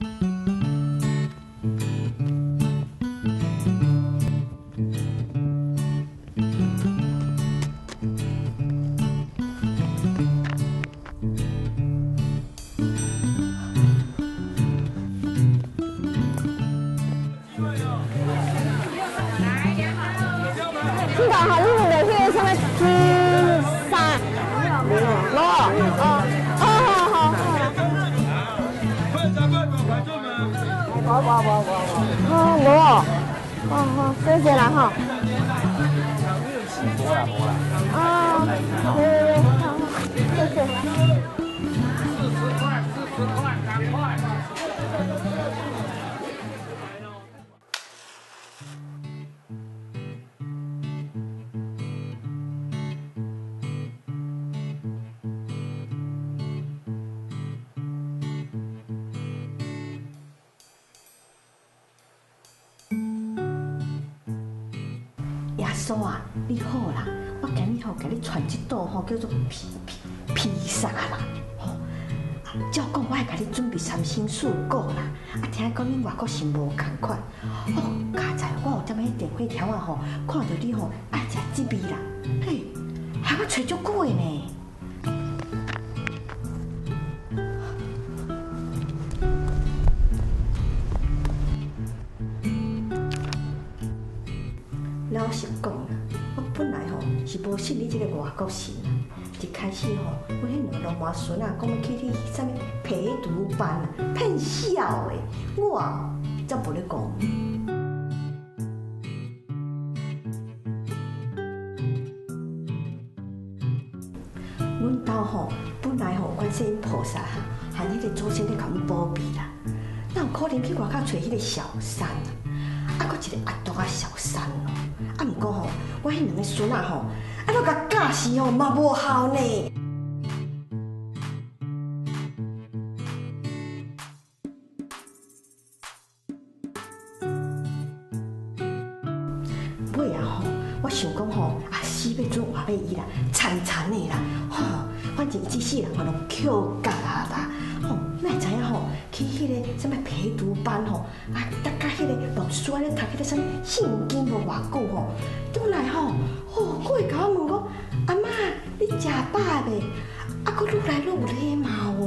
刚好你们的迄个什么披萨，无，好。无，谢谢啦哈。对，好，谢谢。耶稣啊，你好啦！我今日吼甲你传一道吼叫做披萨啦，吼。照讲我会甲你准备三星四果啦，听讲恁外国是无共款。哦，刚才我有踮喺电话条啊吼，看到你吼爱食这味啦，嘿，害我找足久的呢。老实讲啦，我本来吼是无信你这个外国神啦。一开始吼，我迄两个罗马孙啊，讲要去你啥物陪读班啊，骗笑的，我才无咧讲。阮兜吼本来吼观世音菩萨和迄个祖先咧甲阮保庇啦，哪有可能去外口找迄个小三啊？啊，搁一个阿毒啊小三哦！啊，毋过吼，我迄两个孙啊吼，啊，都甲教死吼嘛无效呢。尾啊吼，我想讲吼，啊死要准活要伊啦，惨的啦，吼，反正这世人吼拢扣教啦，吼，哪会知影吼，去迄个什么陪读班吼，啊，搭甲迄个老师咧读迄个什么圣经无偌久吼，倒来吼，哦，佫会甲我问讲，阿嬷，你食饱未？啊，佫愈来愈有礼貌哦。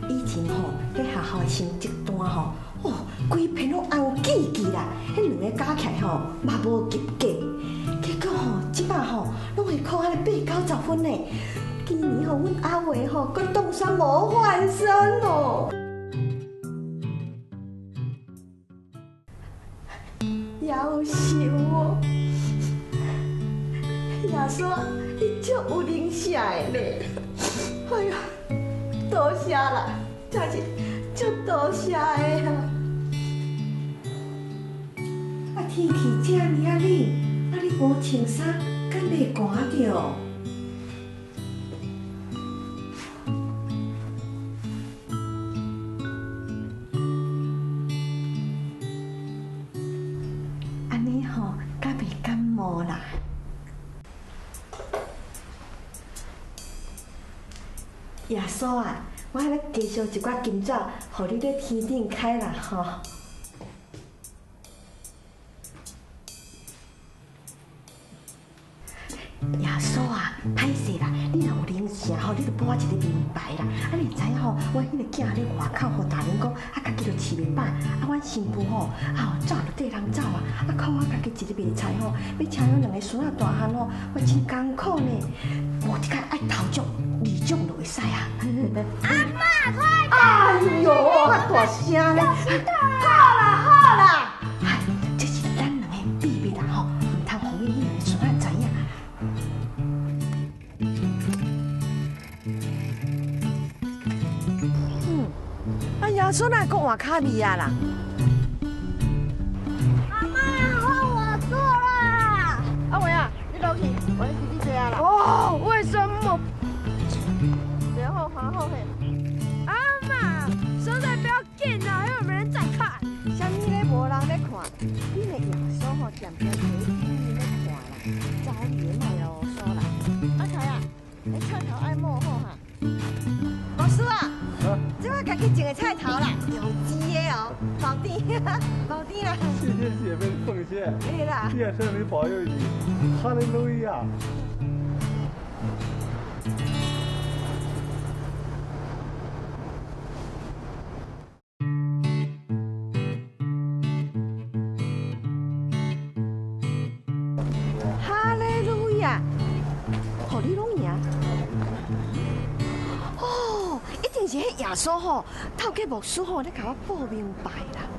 以前吼，咧学校成绩单吼，哦，规篇拢红记记啦，迄两个加起来吼，嘛无及格。结果吼，即摆吼，拢会考安尼8、90分呢。今年吼，阮阿伟吼，佮冻伤无翻身哦。夭寿哦！耶稣，你足有灵性的咧！哎呀，多谢啦，真是足多谢的啊！啊，天气这么啊冷，啊你无穿衫，敢袂寒着？安尼吼，敢袂感冒啦？耶稣啊，我来介绍一寡金纸，互你咧天顶开啦吼。耶稣啊，歹势啦！你若有灵性吼，你著补我一个明白啦。啊，你知影吼，我迄个囝咧外口吼，大人讲啊，家己著饲袂饱。啊，阮新妇吼，啊，走就缀人走啊。啊，靠我家己一日卖菜吼，要请养两个孙仔大汉吼，我真艰苦呢。无这个爱头种、二种就会使啊。阿嬷，快点！哎呦，遐大声咧！好啦，哎，这是咱两个秘密啦吼，唔通互伊两个孙仔知影。耶稣哪讲换卡味啊啦？阿嬷，换我做啦！阿伟啊，你落去，我来替你做啊啦。哦，为什么？然后皇后嘿，阿嬷，现在不要紧啦，又没人在看。啥物咧无人咧看？你的耶稣吼，点点滴滴咧看啦，早年来哦，说啦。啊，你菜头爱摸好哈。老师啊，这我家己种的菜头啦，有机的哦，保地啦，保地啦。谢谢姐妹的奉献，对啦。愿神为保佑你，哈利路亚。哈利路亚，互你拢赢。哦，一定是迄耶稣吼，透过牧师吼，咧甲我报明白啦。